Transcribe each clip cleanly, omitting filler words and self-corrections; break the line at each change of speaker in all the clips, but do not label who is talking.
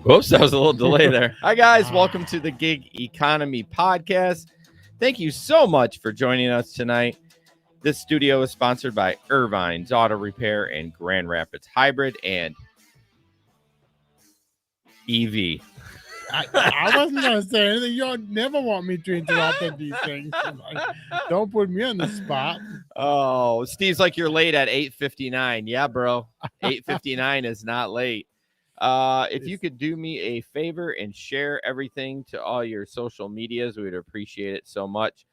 Whoops, that was a little delay there. Hi, guys. Welcome to the Gig Economy Podcast. Thank you so much for joining us tonight. This studio is sponsored by Irvine's Auto Repair and Grand Rapids Hybrid and EV.
I wasn't going to say anything. You never want me to interrupt at these things. Don't put me on the spot.
Oh, Steve's like, you're late at 8:59. Yeah, bro. 8:59 is not late. If you could do me a favor and share everything to all your social medias, we would appreciate it so much.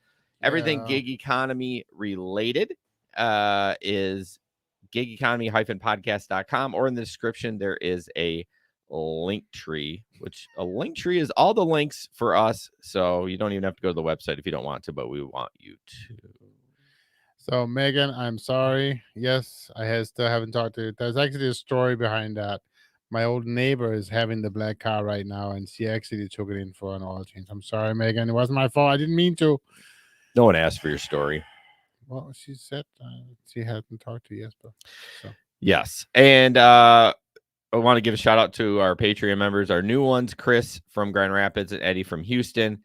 Everything gig economy related is gigeconomy-podcast.com, or in the description, there is a link tree, which a link tree is all the links for us. So you don't even have to go to the website if you don't want to, but we want you to.
So, Megan, I'm sorry. Yes, I still haven't talked to you. There's actually a story behind that. My old neighbor is having the black car right now, and she actually took it in for an oil change. I'm sorry, Megan. It wasn't my fault. I didn't mean to.
No one asked for your story.
Well, she said she hadn't talked to you, so.
Yes. And I want to give a shout out to our Patreon members, our new ones, Chris from Grand Rapids and Eddie from Houston.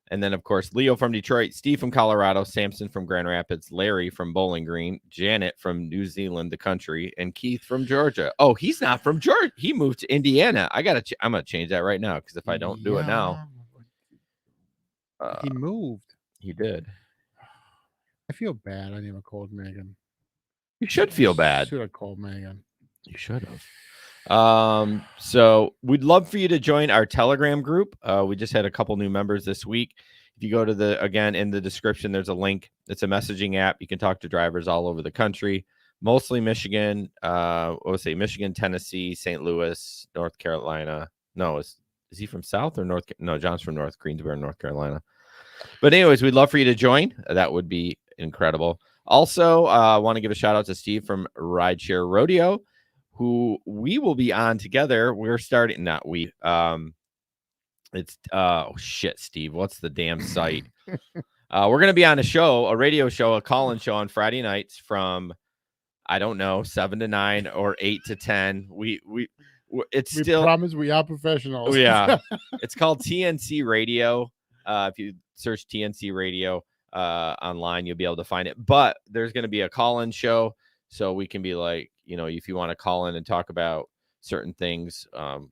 And then, of course, Leo from Detroit, Steve from Colorado, Samson from Grand Rapids, Larry from Bowling Green, Janet from New Zealand, the country, and Keith from Georgia. Oh, he's not from Georgia. He moved to Indiana. I'm going to change that right now, because if I don't do it now.
He moved.
He did.
I feel bad. I never called Megan.
You should feel bad.
Should have called Megan.
You should have. So we'd love for you to join our Telegram group. We just had a couple new members this week. If you go to again, in the description, there's a link. It's a messaging app. You can talk to drivers all over the country, mostly Michigan, Michigan, Tennessee, St. Louis, North Carolina. No, is he from South or North? No, John's from Greensboro, North Carolina. But anyways, we'd love for you to join. That would be incredible. Also, I want to give a shout out to Steve from Rideshare Rodeo, who we will be on together. We're starting, not we. It's Steve, what's the damn site? We're gonna be on a radio show, a call-in show on Friday nights from, I don't know, 7 to 9 or 8 to 10. We promise we are professionals. Yeah, it's called TNC Radio. If you search TNC Radio online, you'll be able to find it. But there's gonna be a call-in show, so we can be like, if you want to call in and talk about certain things,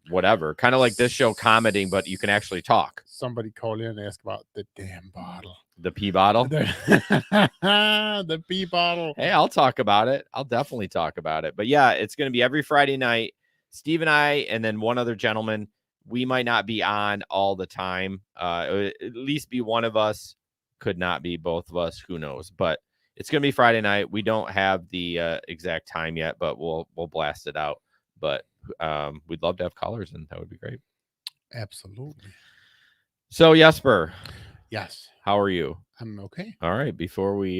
whatever, kind of like this show, commenting, but you can actually talk.
Somebody call in and ask about the damn bottle.
The pee bottle?
The pee bottle.
Hey, I'll talk about it. I'll definitely talk about it. But yeah, it's going to be every Friday night. Steve and I, and then one other gentleman, we might not be on all the time. At least be one of us, could not be both of us. Who knows? But it's going to be Friday night. We don't have the exact time yet, but we'll blast it out. But we'd love to have callers, and that would be great.
Absolutely.
So, Jesper.
Yes.
How are you? I'm
okay.
All right. Before we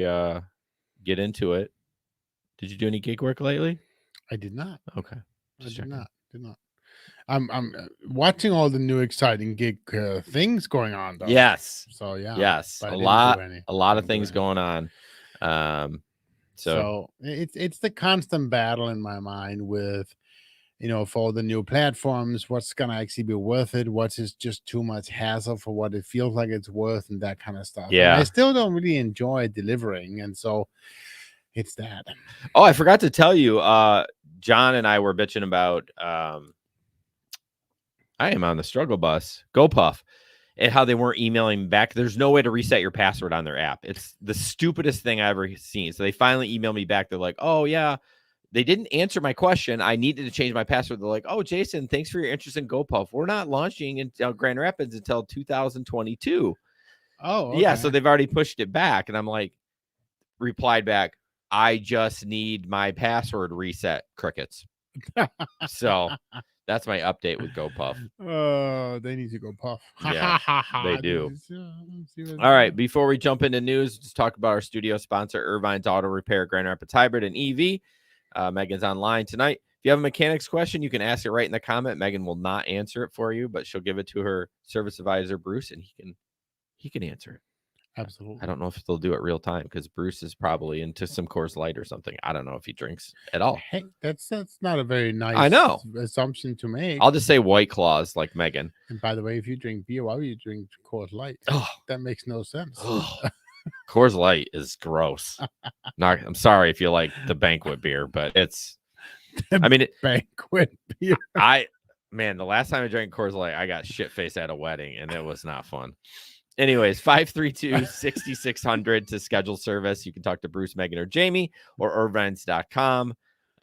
get into it, did you do any gig work lately?
I did not.
Okay.
I did not. I'm watching all the new exciting gig things going on, though.
Yes.
So yeah.
Yes. A lot of things going on. So
it's the constant battle in my mind with, for the new platforms, what's gonna actually be worth it, what is just too much hassle for what it feels like it's worth, and that kind of stuff.
Yeah.
And I still don't really enjoy delivering, and so it's that.
Oh, I forgot to tell you, John and I were bitching about I am on the struggle bus, GoPuff, and how they weren't emailing back. There's no way to reset your password on their app. It's the stupidest thing I've ever seen. So they finally emailed me back. They're like, oh, yeah, they didn't answer my question. I needed to change my password. They're like, oh, Jason, thanks for your interest in GoPuff. We're not launching in Grand Rapids until 2022.
Oh, okay.
Yeah. So they've already pushed it back. And I'm like, replied back, I just need my password reset, crickets. So that's my update with GoPuff.
Oh, they need to go puff.
Yeah, they do. All right. Before we jump into news, just talk about our studio sponsor, Irvine's Auto Repair, Grand Rapids Hybrid and EV. Megan's online tonight. If you have a mechanics question, you can ask it right in the comment. Megan will not answer it for you, but she'll give it to her service advisor, Bruce, and he can answer it.
Absolutely.
I don't know if they'll do it real time because Bruce is probably into some Coors Light or something. I don't know if he drinks at all.
Hey, that's not a very nice
I know.
assumption to make.
I'll just say White Claws like Megan.
And by the way, if you drink beer, why would you drink Coors Light?
Oh,
That makes no sense.
Coors Light is gross. I'm sorry if you like the banquet beer, but it's. I mean,
banquet beer.
Man, the last time I drank Coors Light, I got shit faced at a wedding, and it was not fun. Anyways, 532-6600 to schedule service. You can talk to Bruce, Megan, or Jamie, or irvines.com.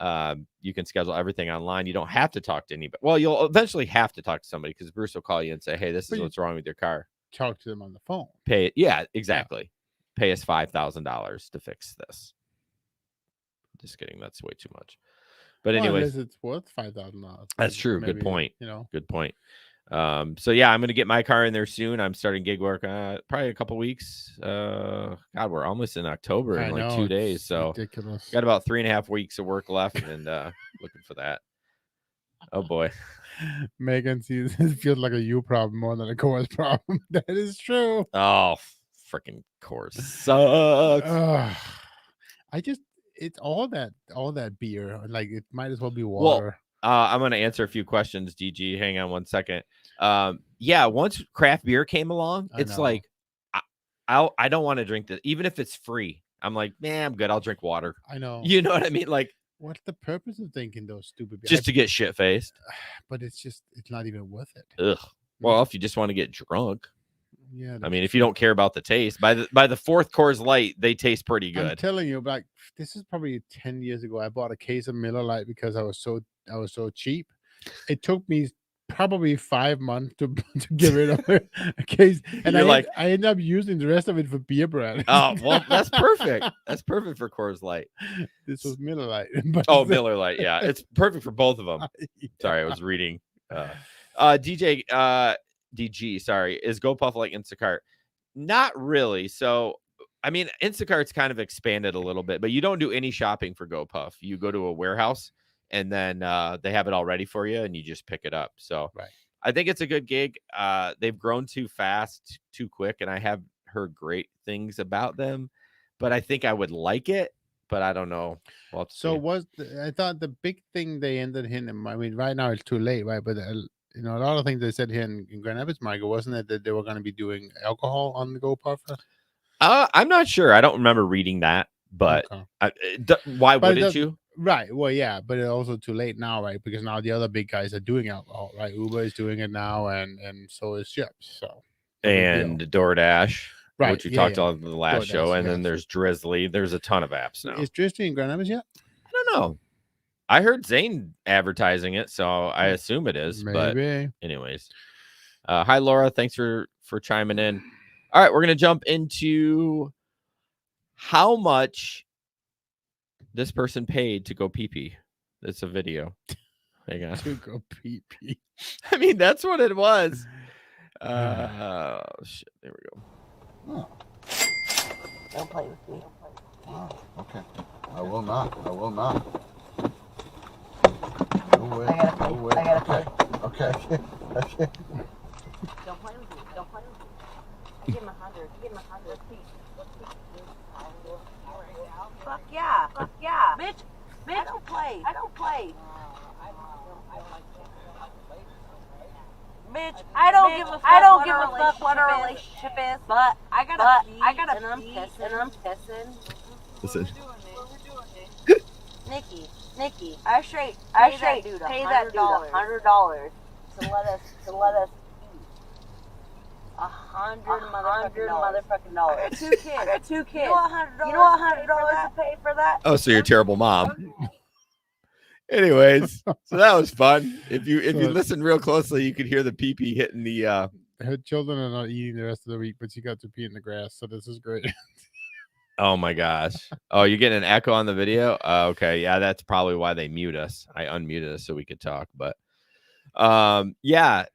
You can schedule everything online. You don't have to talk to anybody. Well, you'll eventually have to talk to somebody because Bruce will call you and say, hey, this is what's wrong with your car.
Talk to them on the phone.
Pay it. Yeah, exactly. Yeah. Pay us $5,000 to fix this. Just kidding. That's way too much. But anyways,
it's worth $5,000.
That's true.
Maybe,
good point. Good point. So yeah, I'm going to get my car in there soon. I'm starting gig work probably a couple weeks. God, we're almost in October in like 2 days. So
ridiculous.
Got about 3.5 weeks of work left and looking for that. Oh boy.
Megan sees it feels like a you problem more than a Coors problem. That is true.
Oh, freaking Coors sucks.
It's all that beer. Like it might as well be water.
Well, I'm going to answer a few questions, DG. Hang on one second. Yeah, once craft beer came along, it's like I don't want to drink this, even if it's free. I'm like, man, I'm good. I'll drink water.
I know.
You know what I mean? Like,
what's the purpose of drinking those stupid beers?
Just to get shit faced.
But it's not even worth it.
Ugh. Well, if you just want to get drunk.
Yeah.
I mean, if you don't care about the taste, by the fourth Coors Light, they taste pretty good.
I'm telling you, like this is probably 10 years ago. I bought a case of Miller Lite because I was so cheap. It took me probably 5 months to get rid of a case, and I ended up using the rest of it for beer brand.
Oh well, that's perfect. That's perfect for Coors Light.
This was Miller Lite.
Miller Lite. Yeah, it's perfect for both of them. Yeah. Sorry, I was reading. DG, sorry, is GoPuff like Instacart? Not really. So, I mean, Instacart's kind of expanded a little bit, but you don't do any shopping for GoPuff. You go to a warehouse and then they have it all ready for you and you just pick it up. So
right.
I think it's a good gig. They've grown too fast, too quick, and I have heard great things about them, but I think I would like it, but I don't know. I
thought the big thing they ended in, I mean, right now it's too late, right? But a lot of things they said here in Grand Rapids, Michael, wasn't it that they were going to be doing alcohol on the GoPuff?
I'm not sure. I don't remember reading that, but why wouldn't you?
Right. Well, yeah, but it's also too late now, right? Because now the other big guys are doing alcohol, right? Uber is doing it now, and so is Chips. So
and DoorDash,
right?
Which we talked on the last
DoorDash,
show, and then there's Drizzly. There's a ton of apps now.
Is Drizzly in Grand Rapids yet?
I don't know. I heard Zane advertising it, so I assume it is.
Maybe.
But anyways, hi Laura, thanks for chiming in. All right, we're gonna jump into how much this person paid to go pee-pee. It's a video. Hang on.
To go pee-pee.
I mean, that's what it was. Shit. There we go.
Oh. Don't play with me. Oh, okay. I will not. No way. I gotta play. Okay. Don't play with me. I give him 100. Fuck yeah. Bitch, I don't play. Bitch, I don't give a fuck what our relationship is, but I gotta pee, and I'm pissing.
Listen.
Nikki, I straight pay that dude $100 to let us eat. $100 motherfucking dollars. I got two kids. You know what $100 to pay for that?
Oh, so you're a terrible mom. Anyways, so that was fun. If you listen real closely, you could hear the pee-pee hitting the
her children are not eating the rest of the week, but she got to pee in the grass, so this is great.
Oh my gosh. Oh, you're getting an echo on the video? Okay, yeah, that's probably why they mute us. I unmuted us so we could talk, but yeah.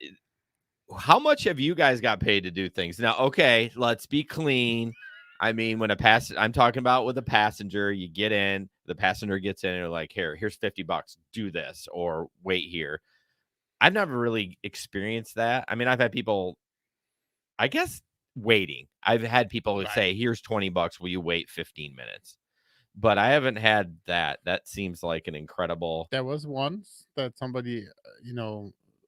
How much have you guys got paid to do things? Now, okay, let's be clean. I mean, I'm talking about with a passenger, you get in, the passenger gets in and they're like, here's $50, do this, or wait here. I've never really experienced that. I mean, I've had people, I guess waiting. I've had people say, here's $20. Will you wait 15 minutes? But I haven't had that. That seems like an incredible.
There was once that somebody,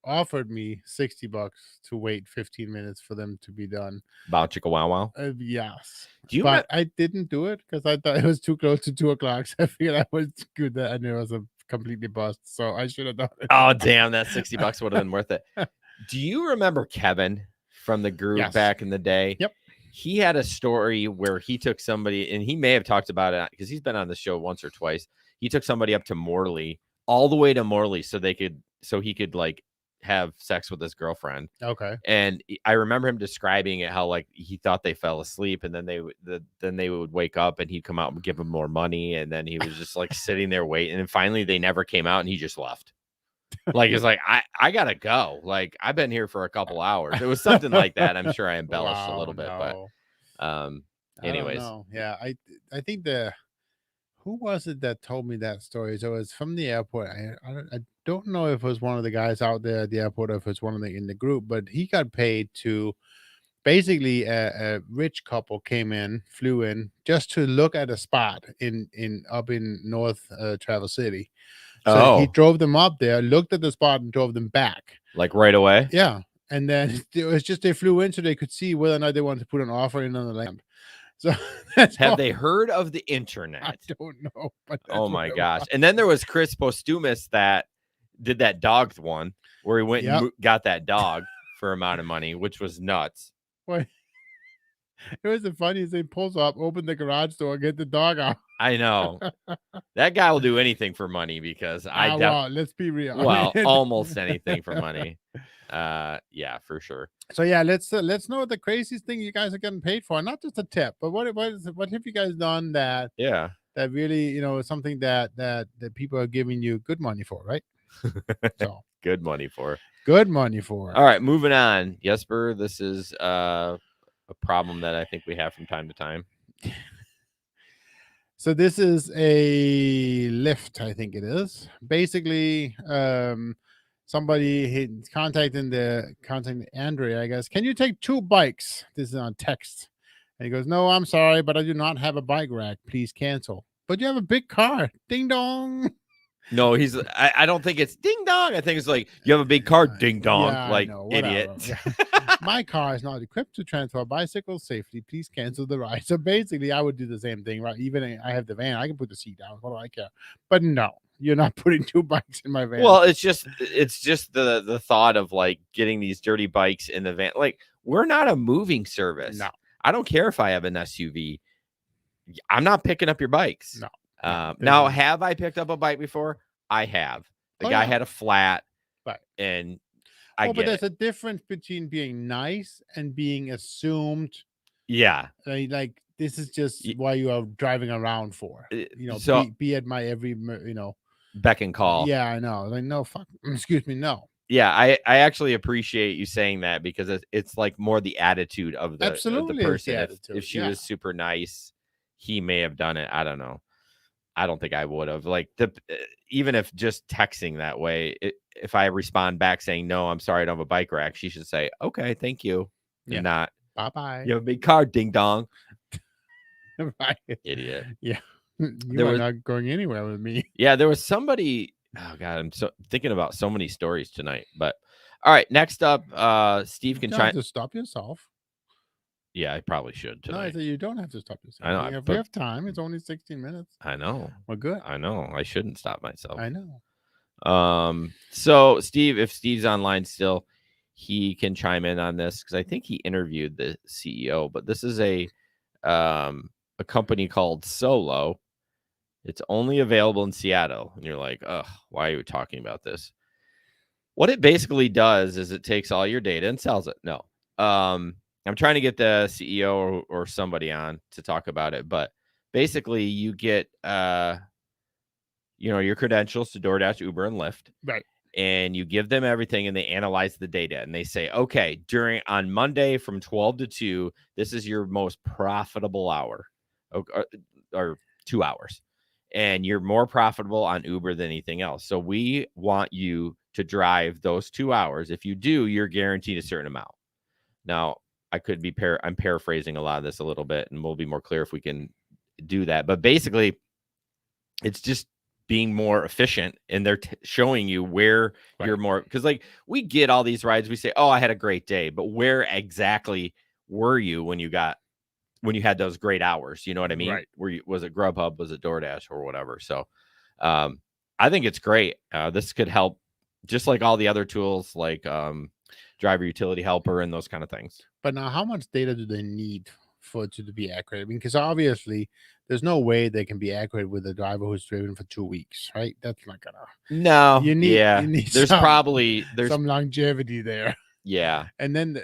offered me $60 to wait 15 minutes for them to be done.
Bow chicka wow wow.
Yes.
Do you
But I didn't do it because I thought it was too close to 2:00. So I figured I was good and it was a completely bust. So I should have done it.
Oh, damn. That $60 would have been worth it. Do you remember Kevin from the group back in the day?
Yep.
He had a story where he took somebody, and he may have talked about it because he's been on the show once or twice. He took somebody up to Morley, all the way to Morley, so he could like have sex with his girlfriend.
Okay.
And I remember him describing it, how like he thought they fell asleep, and then they would wake up, and he'd come out and give him more money, and then he was just like sitting there waiting, and finally they never came out, and he just left. Like, it's like, I gotta go. Like, I've been here for a couple hours. It was something like that. I'm sure I embellished a little bit, but anyways.
Yeah, I think who was it that told me that story? So it's from the airport. I don't know if it was one of the guys out there at the airport or if it's one of the in the group, but he got paid to basically a rich couple flew in just to look at a spot up in North Traverse City. So he drove them up there, looked at the spot, and drove them back.
Like right away?
Yeah. And then it was just they flew in so they could see whether or not they wanted to put an offer in on the land. So
have they heard of the internet?
I don't know. But
oh my gosh. And then there was Chris Postumus that did that dog one where he went and got that dog for amount of money, which was nuts.
Well, it was the funniest thing. Pulls up, open the garage door, get the dog out.
I know. That guy will do anything for money because
let's be real.
Well, almost anything for money. Yeah, for sure.
So yeah, let's know the craziest thing you guys are getting paid for. Not just a tip, but what have you guys done that really, is something that people are giving you good money for, right? So
good money for.
All
right, moving on. Jesper, this is a problem that I think we have from time to time.
So this is a Lyft, I think it is. Basically, somebody contacting Andrea, I guess. Can you take 2 bikes? This is on text. And he goes, no, I'm sorry, but I do not have a bike rack. Please cancel. But you have a big car. Ding dong.
No, I don't think it's ding dong. I think it's like, you have a big car, ding dong, idiot.
My car is not equipped to transport bicycles safely. Please cancel the ride. So basically, I would do the same thing, right? Even I have the van, I can put the seat down. What do I care? But no, you're not putting 2 bikes in my van.
Well, it's just the thought of like getting these dirty bikes in the van. Like, we're not a moving service.
No,
I don't care if I have an SUV. I'm not picking up your bikes.
No.
Now, have I picked up a bike before? I have. The guy had a flat, and
but there's a difference between being nice and being assumed.
Yeah,
like this is just why you are driving around for.
So
be at my every
beck and call.
Yeah, I know. Like, no, fuck. Excuse me, no.
Yeah, I actually appreciate you saying that because it's like more the attitude of the person. If she was super nice, he may have done it. I don't know. I don't think I would have. Like, even if just texting that way, if I respond back saying, no, I'm sorry, I don't have a bike rack, she should say, okay, thank you.
Yeah.
And not,
bye-bye.
You have a big car, ding dong.
Right.
Idiot.
Yeah. You are not going anywhere with me.
Yeah, there was somebody. Oh, God, I'm so thinking about so many stories tonight. But, all right, next up, Steve can try
to stop yourself.
Yeah, I probably should tonight.
No, I said you don't have to stop yourself.
I know.
We have time. It's only 16 minutes.
I know.
We're good.
I know. I shouldn't stop myself.
I know.
So Steve, if Steve's online still, he can chime in on this because I think he interviewed the CEO. But this is a company called Solo. It's only available in Seattle, and you're like, ugh, why are you talking about this? What it basically does is it takes all your data and sells it. No. I'm trying to get the CEO or somebody on to talk about it, but basically you get, your credentials to DoorDash, Uber, and Lyft.
Right.
And you give them everything and they analyze the data and they say, okay, on Monday from 12 to 2, this is your most profitable hour or 2 hours. And you're more profitable on Uber than anything else. So we want you to drive those 2 hours. If you do, you're guaranteed a certain amount. Now, I could be I'm paraphrasing a lot of this a little bit, and we'll be more clear if we can do that. But basically, it's just being more efficient, and they're showing you where you're more, because like we get all these rides, we say, oh, I had a great day, but where exactly were you when you had those great hours? You know what I mean?
Right.
Was it Grubhub, was it DoorDash, or whatever? So I think it's great. This could help, just like all the other tools, like driver utility helper and those kind of things.
But now, how much data do they need for it to be accurate? I mean, because obviously there's no way they can be accurate with a driver who's driven for 2 weeks, right? That's not gonna.
No,
you need
there's
some longevity there.
Yeah.
And then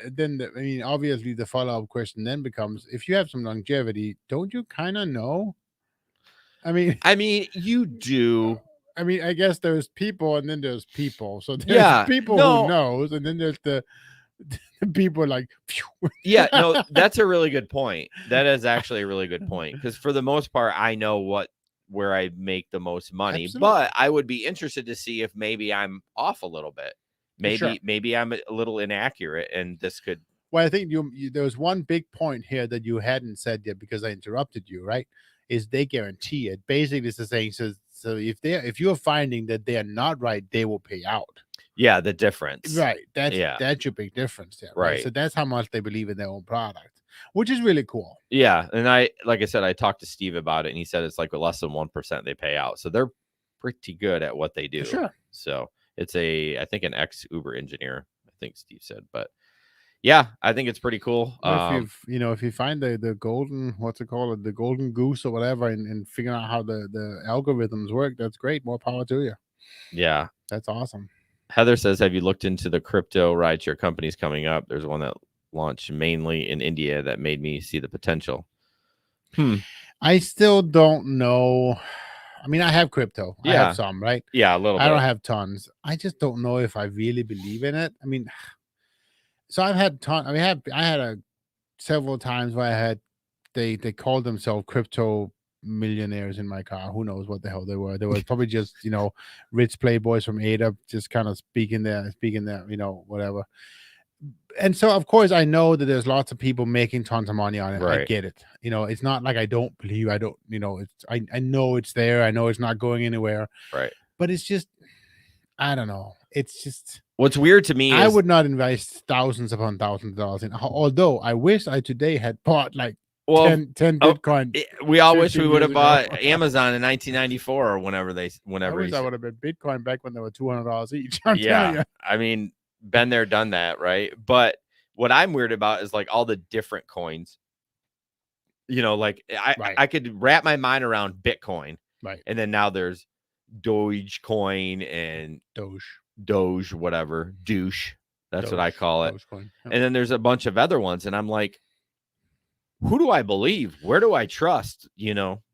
I mean, obviously the follow-up question then becomes, if you have some longevity, don't you kind of know? I mean,
you do.
I mean, I guess there's people and then there's people. So there's people who knows, and then there's the people like, phew.
Yeah, no, that's a really good point. That is actually a really good point, because for the most part, I know where I make the most money.
Absolutely.
But I would be interested to see if maybe I'm off a little bit. Maybe I'm a little inaccurate, and this could.
Well, I think there was one big point here that you hadn't said yet because I interrupted you, right? Is they guarantee it. Basically, it's the saying, so if you're finding that they are not right, they will pay out.
Yeah, the difference.
Right. That's your big difference there.
Right.
So that's how much they believe in their own product, which is really cool.
Yeah. And like I said, I talked to Steve about it, and he said it's like less than 1% they pay out. So they're pretty good at what they do.
Sure.
So it's I think an ex-Uber engineer, I think Steve said. But yeah, I think it's pretty cool.
If you find the golden, what's it called, the golden goose or whatever, and figure out how the algorithms work, that's great. More power to you.
Yeah.
That's awesome.
Heather says, have you looked into the crypto rideshare companies coming up? There's one that launched mainly in India that made me see the potential.
I still don't know. I mean, I have crypto.
Yeah.
I have some, right?
Yeah, a little bit.
I don't have tons. I just don't know if I really believe in it. I mean, so I've had I had several times where they called themselves crypto millionaires in my car. Who knows what the hell they were? They were probably just, rich playboys from Ada, just kind of speaking there, whatever. And so, of course, I know that there's lots of people making tons of money on it.
Right.
I get it. It's not like I don't believe. I don't. I know it's there. I know it's not going anywhere.
Right.
But it's just, I don't know. It's just.
What's weird to me is
I would not invest thousands upon thousands of dollars in. Although I wish I today had bought like 10 Bitcoin.
We all wish we would have bought Amazon in 1994 or whenever.
I wish I would have been Bitcoin back when they were $200 each.
Yeah, I mean, been there, done that, right? But what I'm weird about is like all the different coins. Like I could wrap my mind around Bitcoin,
right?
And then now there's Dogecoin and Doge, whatever, douche. That's what I call it.
Dogecoin.
And then there's a bunch of other ones, and I'm like, who do I believe? Where do I trust?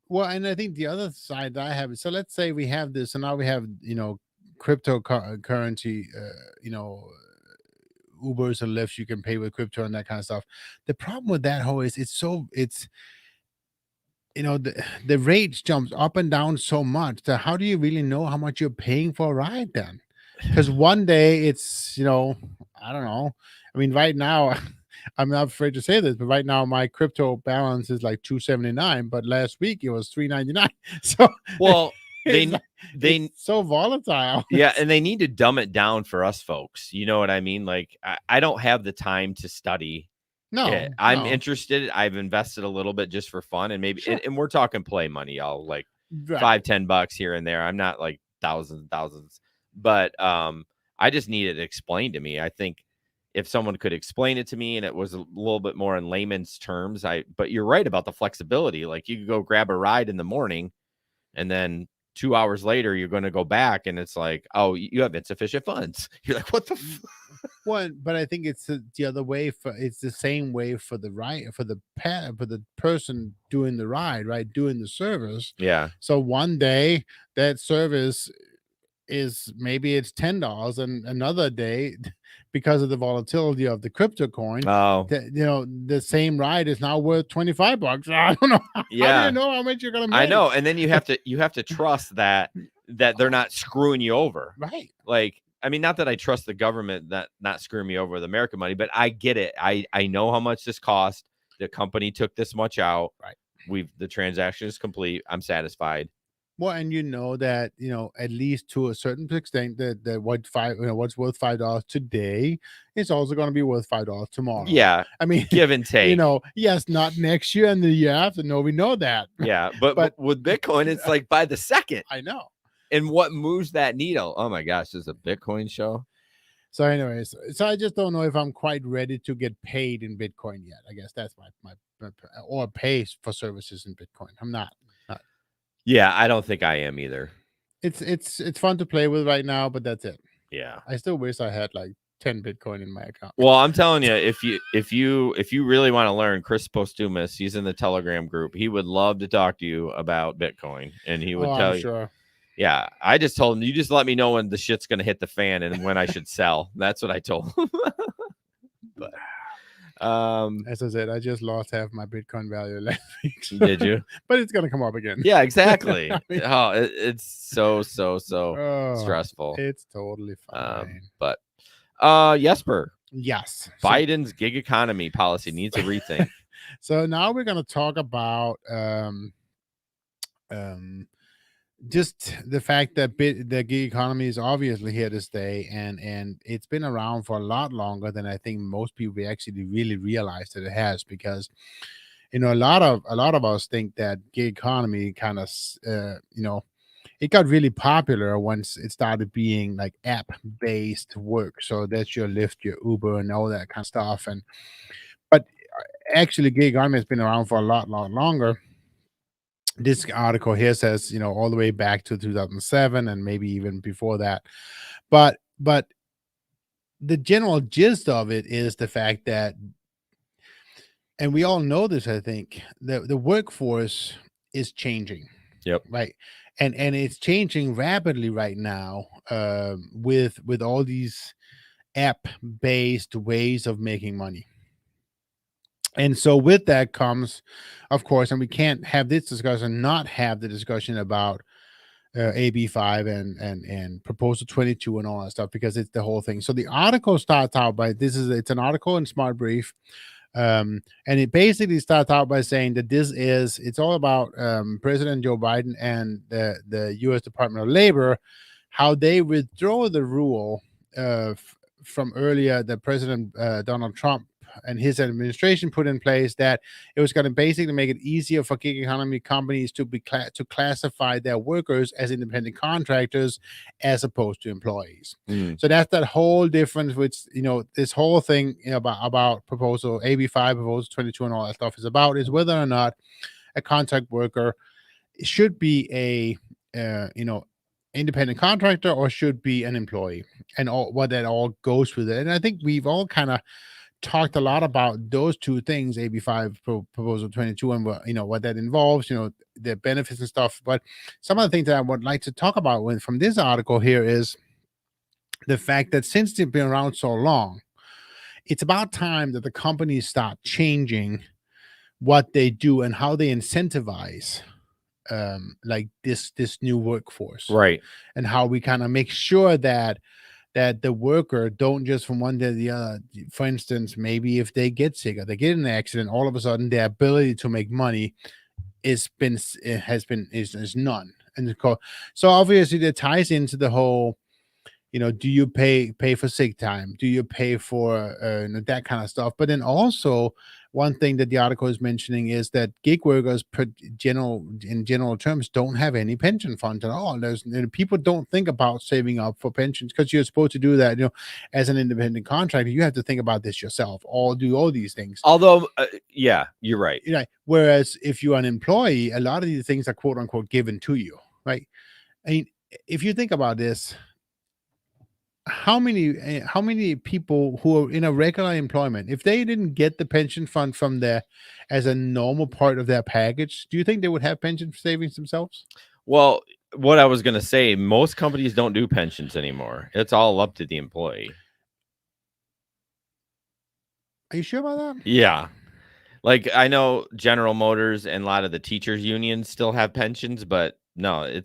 Well, and I think the other side that I have, so let's say we have this, and now we have, cryptocurrency, Ubers and Lyfts, you can pay with crypto and that kind of stuff. The problem with that whole is the rates jumps up and down so much that how do you really know how much you're paying for a ride then? Because one day it's, I don't know. I mean, right now, I'm not afraid to say this, but right now my crypto balance is like $279, but last week it was $399. So
well,
it's so volatile.
Yeah, and they need to dumb it down for us folks. You know what I mean? Like I don't have the time to study.
No,
I'm interested. I've invested a little bit just for fun, and maybe and we're talking play money, y'all, like $5-10 here and there. I'm not like thousands, but I just need it explained to me. I think if someone could explain it to me and it was a little bit more in layman's terms, but you're right about the flexibility. Like you could go grab a ride in the morning, and then 2 hours later, you're going to go back and it's like, oh, you have insufficient funds. You're like, what the?
Well, but I think it's the other way. It's the same way for the ride, for the person doing the ride, right? Doing the service.
Yeah.
So one day that service is maybe it's $10, and another day, because of the volatility of the crypto coin, the same ride is now worth $25. I don't know.
Yeah.
How do you know how much you're gonna make?
I know, and then you have to trust that they're not screwing you over,
right?
Like I mean, not that I trust the government that not screwing me over with American money, but I get it. I know how much this cost. The company took this much out.
Right.
The transaction is complete. I'm satisfied.
Well, and that at least to a certain extent that what's worth $5 today is also going to be worth $5 tomorrow.
Yeah,
I mean,
give and take.
Yes, not next year and the year after. No, we know that.
Yeah, but with Bitcoin, it's like by the second.
I know.
And what moves that needle? Oh my gosh, this is a Bitcoin show.
So, anyways, I just don't know if I'm quite ready to get paid in Bitcoin yet. I guess that's my or pay for services in Bitcoin. I'm not.
Yeah, I don't think I am either.
It's fun to play with right now, but that's it.
Yeah,
I still wish I had like 10 Bitcoin in my account.
Well, I'm telling you, if you really want to learn, Chris Postumus, he's in the Telegram group. He would love to talk to you about Bitcoin, and he would tell you.
Sure.
Yeah, I just told him, you just let me know when the shit's gonna hit the fan and when I should sell. That's what I told him. But
as I said, I just lost half my Bitcoin value last week.
Did you?
But it's gonna come up again.
Yeah, exactly. It's so stressful.
It's totally fine.
But Jesper.
Yes.
Biden's gig economy policy needs a rethink.
So now we're gonna talk about just the fact that the gig economy is obviously here to stay, and it's been around for a lot longer than I think most people actually really realize that it has, because a lot of us think that gig economy kind of it got really popular once it started being like app based work. So that's your Lyft, your Uber, and all that kind of stuff. But actually, gig economy has been around for a lot longer. This article here says, all the way back to 2007 and maybe even before that. But the general gist of it is the fact that, and we all know this, I think, the workforce is changing.
Yep.
Right. And it's changing rapidly right now with all these app-based ways of making money. And so with that comes, of course, and we can't have this discussion, not have the discussion about AB5 and Proposal 22 and all that stuff, because it's the whole thing. So the article starts out by, it's an article in Smart Brief. And it basically starts out by saying that it's all about President Joe Biden and the U.S. Department of Labor, how they withdraw the rule from earlier that President Donald Trump and his administration put in place, that it was going to basically make it easier for gig economy companies to classify their workers as independent contractors as opposed to employees. So that's that whole difference, which this whole thing about proposal AB5, proposal 22, and all that stuff is about, is whether or not a contract worker should be a independent contractor or should be an employee, and what that all goes with it. And I think we've all kind of talked a lot about those two things, AB5, proposal 22, and what that involves, the benefits and stuff. But some of the things that I would like to talk about from this article here is the fact that since they've been around so long, it's about time that the companies start changing what they do and how they incentivize like this new workforce,
right?
And how we kind of make sure that the worker don't just from one day to the other. For instance, maybe if they get sick or they get in an accident, all of a sudden their ability to make money is none. And so obviously that ties into the whole, do you pay for sick time? Do you pay for that kind of stuff? But then also one thing that the article is mentioning is that gig workers, in general terms, don't have any pension funds at all. People don't think about saving up for pensions, because you're supposed to do that. As an independent contractor, you have to think about this yourself, or do all these things.
Although, yeah, you're right.
Whereas if you're an employee, a lot of these things are quote unquote given to you, right? I mean, if you think about this, how many people who are in a regular employment, if they didn't get the pension fund from there as a normal part of their package, do you think they would have pension savings themselves?
Well, what I was going to say, most companies don't do pensions anymore. It's all up to the employee.
Are you sure about that?
Yeah. Like, I know General Motors and a lot of the teachers unions still have pensions, but no,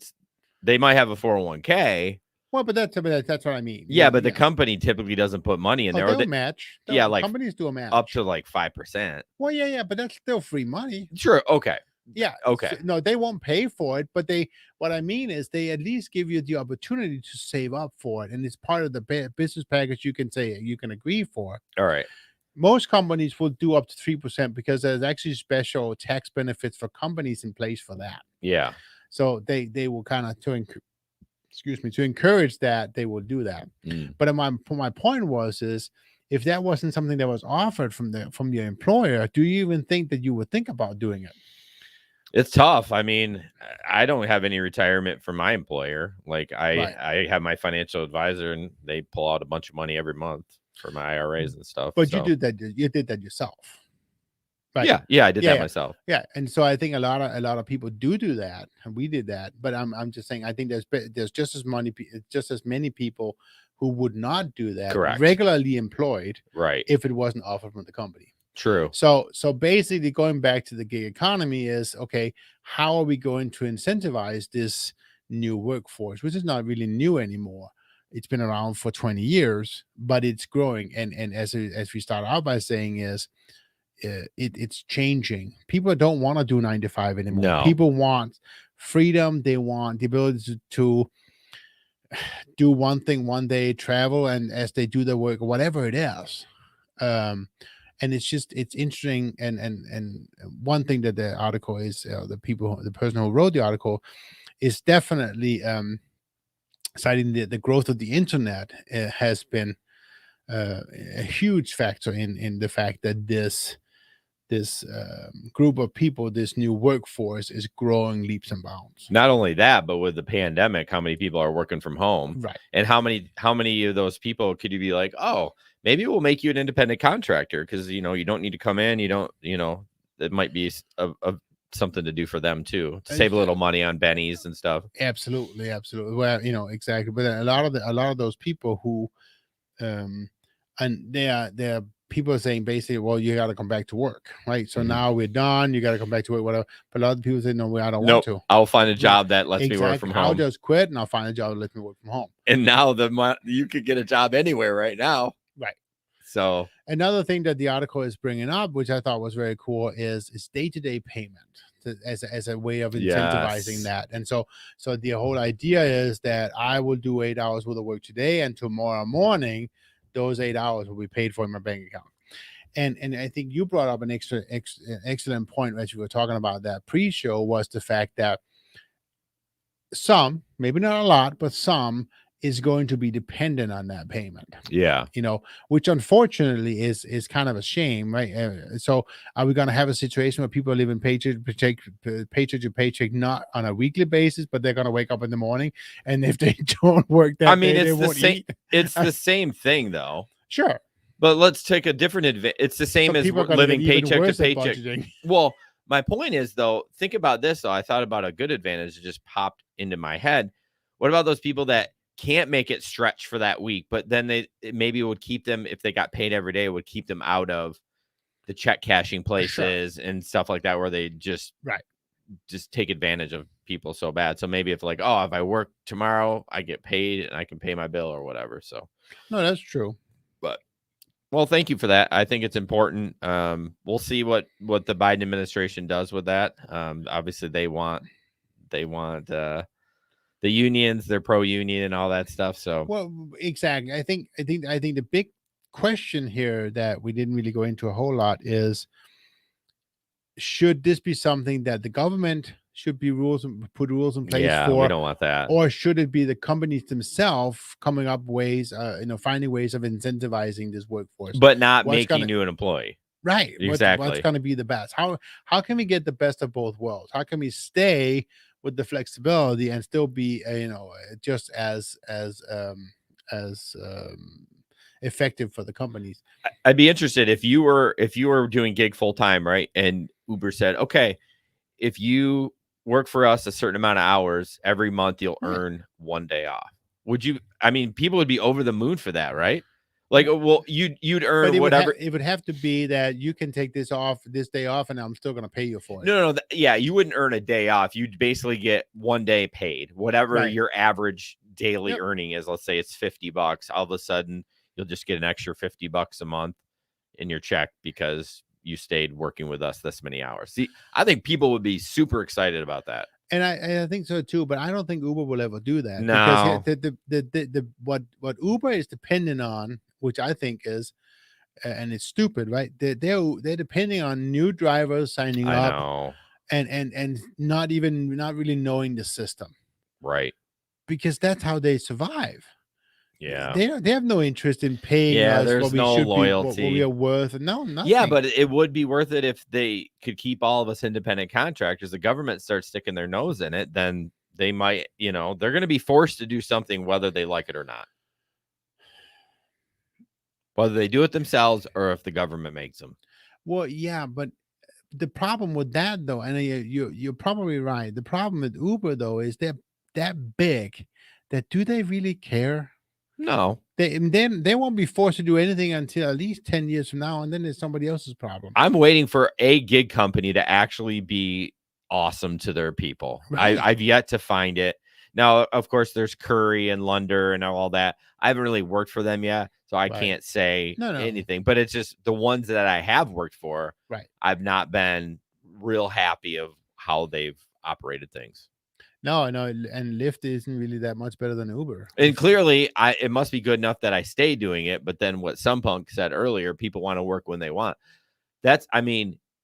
they might have a 401k,
Well, but that's what I mean.
Yeah, but the company typically doesn't put money in there.
They'll match.
Yeah, like
companies do a match
up to like 5%.
Well, yeah, but that's still free money.
Sure. Okay.
Yeah.
Okay.
So, no, they won't pay for it, but what I mean is they at least give you the opportunity to save up for it, and it's part of the business package. You can agree for.
All right.
Most companies will do up to 3% because there's actually special tax benefits for companies in place for that.
Yeah.
So they will kind of to encourage that, they will do that. But my point is if that wasn't something that was offered from your employer, do you even think that you would think about doing it?
It's tough. I mean, I don't have any retirement from my employer. Like I have my financial advisor, and they pull out a bunch of money every month for my IRAs and stuff.
But you did that yourself.
Right. Yeah, I did that myself.
Yeah, and so I think a lot of people do that, and we did that. But I'm just saying, I think there's just as many people who would not do that.
Correct.
Regularly employed,
right?
If it wasn't offered from the company.
True.
So basically, going back to the gig economy is okay. How are we going to incentivize this new workforce, which is not really new anymore? It's been around for 20 years, but it's growing. And as we start out by saying is, it's changing. People don't want to do 9 to 5 anymore.
No. People
want freedom. They want the ability to do one thing one day, travel, and as they do their work, whatever it is. And it's interesting. And one thing that the article is, the person who wrote the article is definitely citing the growth of the internet has been a huge factor in the fact that this group of people, this new workforce, is growing leaps and bounds.
Not only that, but with the pandemic, how many people are working from home,
right?
And how many of those people could you be like, oh, maybe we'll make you an independent contractor because you don't need to come in, it might be something to do for them too, to save a little money on bennies and stuff.
Absolutely. Well, exactly. But a lot of those people who, and they're people are saying basically, well, you got to come back to work, right? So now we're done. You got to come back to work, whatever. But a lot of people say, no, I don't want to.
I'll find a job that lets me work from home.
I'll just quit and I'll find a job that lets me work from home.
And now you could get a job anywhere right now.
Right.
So
another thing that the article is bringing up, which I thought was very cool, is day-to-day payment as a way of incentivizing that. And so the whole idea is that I will do 8 hours worth of work today, and tomorrow morning, those 8 hours will be paid for in my bank account. And I think you brought up an excellent point as you were talking about that pre-show, was the fact that some, maybe not a lot, but some is going to be dependent on that payment.
Yeah.
Which unfortunately is kind of a shame, right? So are we going to have a situation where people are living paycheck to paycheck, not on a weekly basis, but they're going to wake up in the morning, and if they don't work that day, they won't eat?
It's the same thing though.
Sure.
But let's take a different advantage. It's the same as living paycheck to paycheck. Well, my point is though, think about this though. I thought about a good advantage that just popped into my head. What about those people that can't make it stretch for that week, but then maybe it would keep them, if they got paid every day, it would keep them out of the check cashing places and stuff like that, where they just take advantage of people so bad. So maybe if if I work tomorrow, I get paid and I can pay my bill or whatever. So
no, that's true.
But well, thank you for that. I think it's important. We'll see what the Biden administration does with that. Obviously they want the unions, they're pro-union and all that stuff. So
well, exactly. I think the big question here that we didn't really go into a whole lot is, should this be something that the government should be put rules in place for?
We don't want that.
Or should it be the companies themselves coming up ways, finding ways of incentivizing this workforce,
but not making you an employee?
Right.
Exactly.
What's going to be the best? How can we get the best of both worlds? How can we stay with the flexibility and still be just as effective for the companies?
I'd be interested if you were doing gig full time, right? And Uber said, okay, if you work for us a certain amount of hours every month, you'll earn 1 day off. Would you? I mean, people would be over the moon for that, right? Like, well, you'd earn whatever.
It would have to be that you can take this day off, and I'm still going to pay you for it.
No. Yeah, you wouldn't earn a day off. You'd basically get 1 day paid, whatever your average daily
Yep.
earning is. Let's say it's $50. All of a sudden, you'll just get an extra $50 a month in your check because you stayed working with us this many hours. See, I think people would be super excited about that.
And I think so too, but I don't think Uber will ever do that
No.
because what Uber is dependent on, which I think is, and it's stupid, right? They're depending on new drivers signing
I
up
know.
and not really knowing the system,
Right.
because that's how they survive.
Yeah.
They have no interest in paying us
there's
what we
no
should
loyalty.
be, what we are worth. No, nothing.
Yeah, but it would be worth it if they could keep all of us independent contractors. The government starts sticking their nose in it, then they might, they're going to be forced to do something whether they like it or not. Whether they do it themselves or if the government makes them.
Well, yeah, but the problem with that, though, and you're probably right. The problem with Uber, though, is they're that big that do they really care?
No.
They won't be forced to do anything until at least 10 years from now, and then it's somebody else's problem.
I'm waiting for a gig company to actually be awesome to their people.
Right.
I've yet to find it. Now, of course, there's Curry and Lunder and all that. I haven't really worked for them yet, so I can't say anything. But it's just the ones that I have worked for.
Right.
I've not been real happy of how they've operated things.
No, and Lyft isn't really that much better than Uber.
And clearly, it must be good enough that I stay doing it. But then what some punk said earlier, people want to work when they want.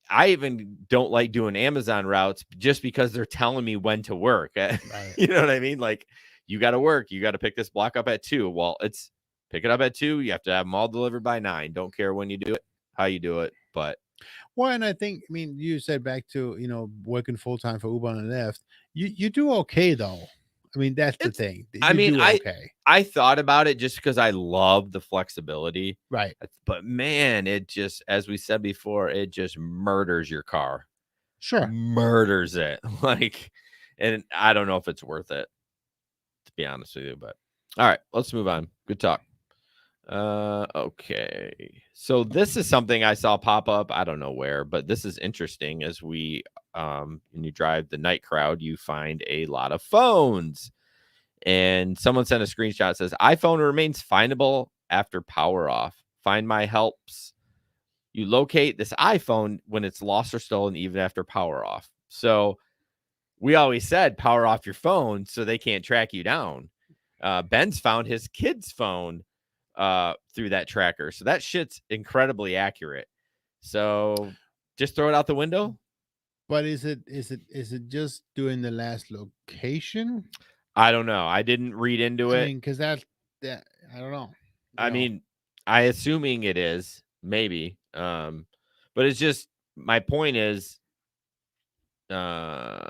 I even don't like doing Amazon routes just because they're telling me when to work. Right. You know what I mean? Like, you got to work. You got to pick this block up at 2. Well, it's pick it up at 2. You have to have them all delivered by 9. Don't care when you do it, how you do it. But
well, and I think, you said back to, working full time for Uber and Lyft. You do okay, though. That's the thing.
I thought about it just because I love the flexibility.
Right.
But man, it just, as we said before, it just murders your car.
Sure.
Murders it. And I don't know if it's worth it, to be honest with you. But all right, let's move on. Good talk. Okay. So this is something I saw pop up. I don't know where, but this is interesting. As we, when you drive the night crowd, you find a lot of phones. And someone sent a screenshot that says, iPhone remains findable after power off. Find My helps you locate this iPhone when it's lost or stolen, even after power off. So we always said power off your phone so they can't track you down. Ben's found his kid's phone through that tracker. So that shit's incredibly accurate. So just throw it out the window.
But is it just doing the last location?
I don't know. I didn't read into it.
Because that I don't know.
I assuming it is, maybe. But it's just, my point is,
because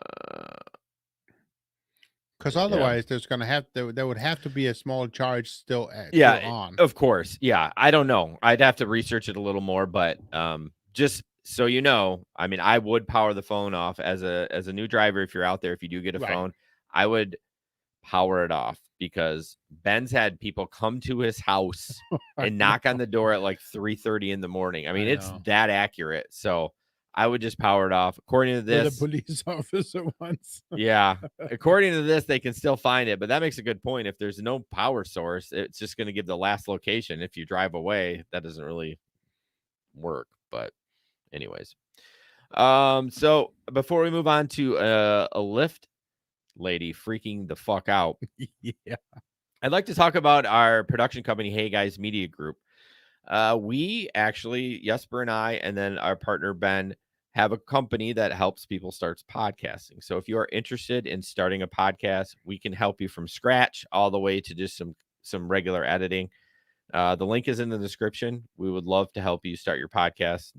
otherwise there would have to be a small charge still on.
Of course. Yeah. I don't know. I'd have to research it a little more, but just so you know, I would power the phone off as a new driver. If you're out there, if you do get a phone, I would power it off, because Ben's had people come to his house and knock on the door at like 3:30 in the morning. It's that accurate. So I would just power it off. According to this,
the police officer once.
Yeah. According to this, they can still find it, but that makes a good point. If there's no power source, it's just going to give the last location. If you drive away, that doesn't really work. But anyways, so before we move on to a Lyft lady freaking the fuck out, I'd like to talk about our production company, Hey Guys Media Group. We actually, Jesper and I, and then our partner Ben, have a company that helps people start podcasting. So if you are interested in starting a podcast, we can help you from scratch all the way to just some regular editing. The link is in the description. We would love to help you start your podcast.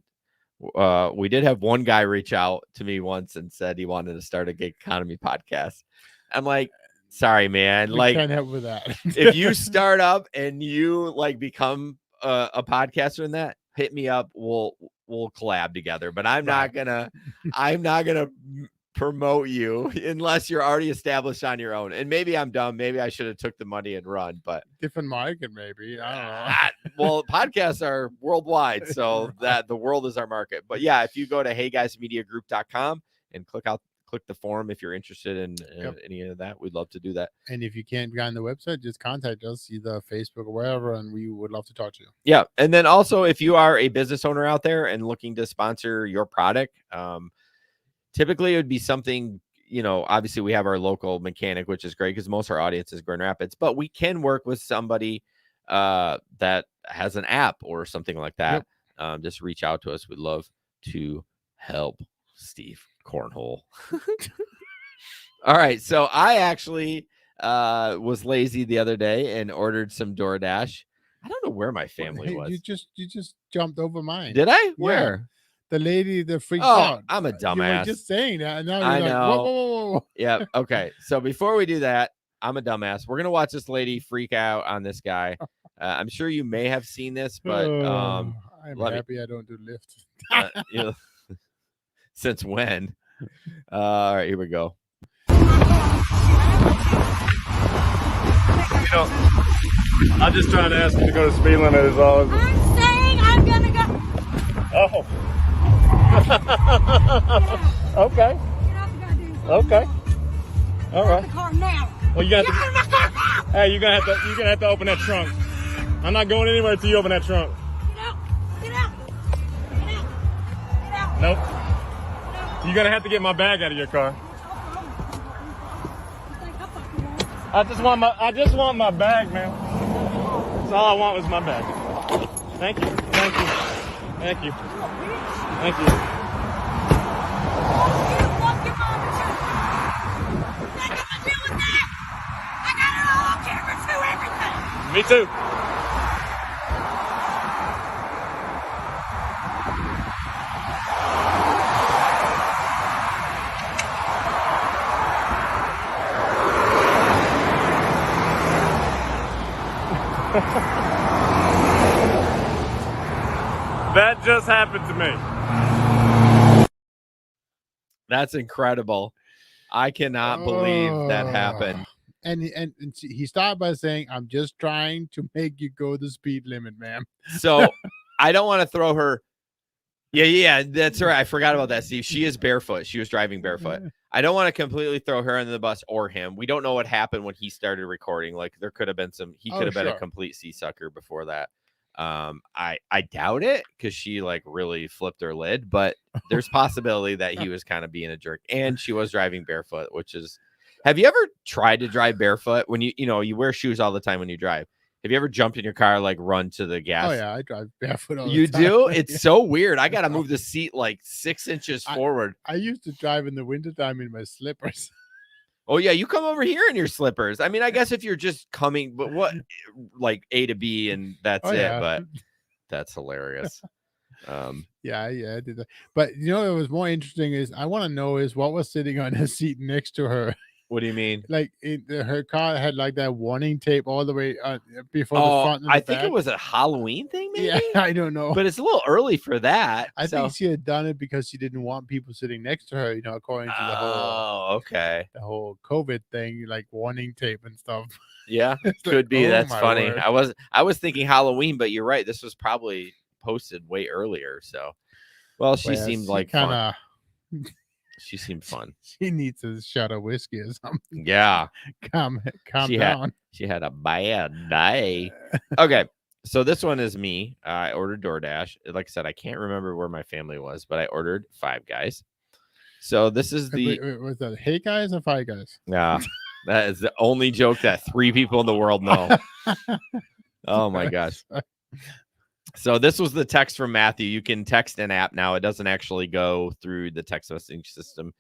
We did have one guy reach out to me once and said he wanted to start a gig economy podcast. I'm like, sorry, man.
We can't help with that.
If you start up and you become a podcaster in that, hit me up. We'll collab together. But I'm not gonna promote you unless you're already established on your own. And maybe I'm dumb. Maybe I should have took the money and run. But
different market, maybe. I don't know.
Well, podcasts are worldwide, so that the world is our market. But yeah, if you go to heyguysmediagroup.com and click click the form if you're interested in any of that. We'd love to do that.
And if you can't get on the website, just contact us, either Facebook or wherever, and we would love to talk to you.
Yeah. And then also, if you are a business owner out there and looking to sponsor your product, typically it would be something, obviously we have our local mechanic, which is great because most of our audience is Grand Rapids, but we can work with somebody that has an app or something like that. Just reach out to us. We'd love to help. Steve Cornhole. All right. So I actually was lazy the other day and ordered some DoorDash. I don't know where my family was.
You just jumped over mine.
Did I? Where?
The lady that freaked out.
I'm a dumbass.
You were just saying that. And now
I
you're
know.
Like, whoa.
Yeah. Okay. So before we do that, I'm a dumbass. We're gonna watch this lady freak out on this guy. I'm sure you may have seen this, but
I'm happy I don't do Lyft.
Since when? All right, here we go.
I'm just trying to ask you to go to speed limit is all.
I'm saying I'm gonna go.
Oh. Okay.
Get off the goddamn phone.
Okay. All right.
The car now.
Well, you got
Get out of my car now.
Hey, you're gonna have to open that trunk. I'm not going anywhere until you open that trunk.
Get out. Get out. Get out. Get out.
Nope.
Get out.
You're gonna have to get my bag out of your car. I just want my bag, man. That's all I want was my bag. Thank you. Thank you. Thank you. Thank you. Me too. That just happened to me.
That's incredible. I cannot believe that happened.
And he started by saying, "I'm just trying to make you go the speed limit, ma'am."
So I don't want to throw her. Yeah, that's right. I forgot about that, Steve. She is barefoot. She was driving barefoot. I don't want to completely throw her under the bus or him. We don't know what happened when he started recording. Like there could have been he could have been a complete seasucker before that. I doubt it because she like really flipped her lid, but there's possibility that he was kind of being a jerk, and she was driving barefoot, which is. Have you ever tried to drive barefoot when you wear shoes all the time when you drive? Have you ever jumped in your car, like run to the gas?
Oh yeah, I drive barefoot all the
You
time.
do? It's so weird. I got to move the seat like 6 inches forward.
I used to drive in the wintertime in my slippers.
Oh yeah, you come over here in your slippers. I mean, I guess if you're just coming, but what, like A to B and that's it.
Yeah.
But that's hilarious.
Yeah, I did that. But what was more interesting is I want to know is what was sitting on the seat next to her.
What do you mean?
Like her car had like that warning tape all the way before the front. And
I
the
think
back.
it was a Halloween thing, maybe.
Yeah, I don't know.
But it's a little early for that.
I think she had done it because she didn't want people sitting next to her, according to the whole COVID thing, like warning tape and stuff.
Yeah,
It's
could
like,
be.
oh
That's
my
funny.
word.
I was thinking Halloween, but you're right. This was probably posted way earlier. So, well, she seemed like fun. She seemed fun.
She needs a shot of whiskey or something.
Yeah.
Calm down.
She had a bad day. Okay. So this one is me. I ordered DoorDash. Like I said, I can't remember where my family was, but I ordered Five Guys. So this is
Was that Hey Guys or Five Guys?
Yeah. That is the only joke that 3 people in the world know. Oh my gosh. So this was the text from Matthew. You can text an app now. It doesn't actually go through the text messaging system.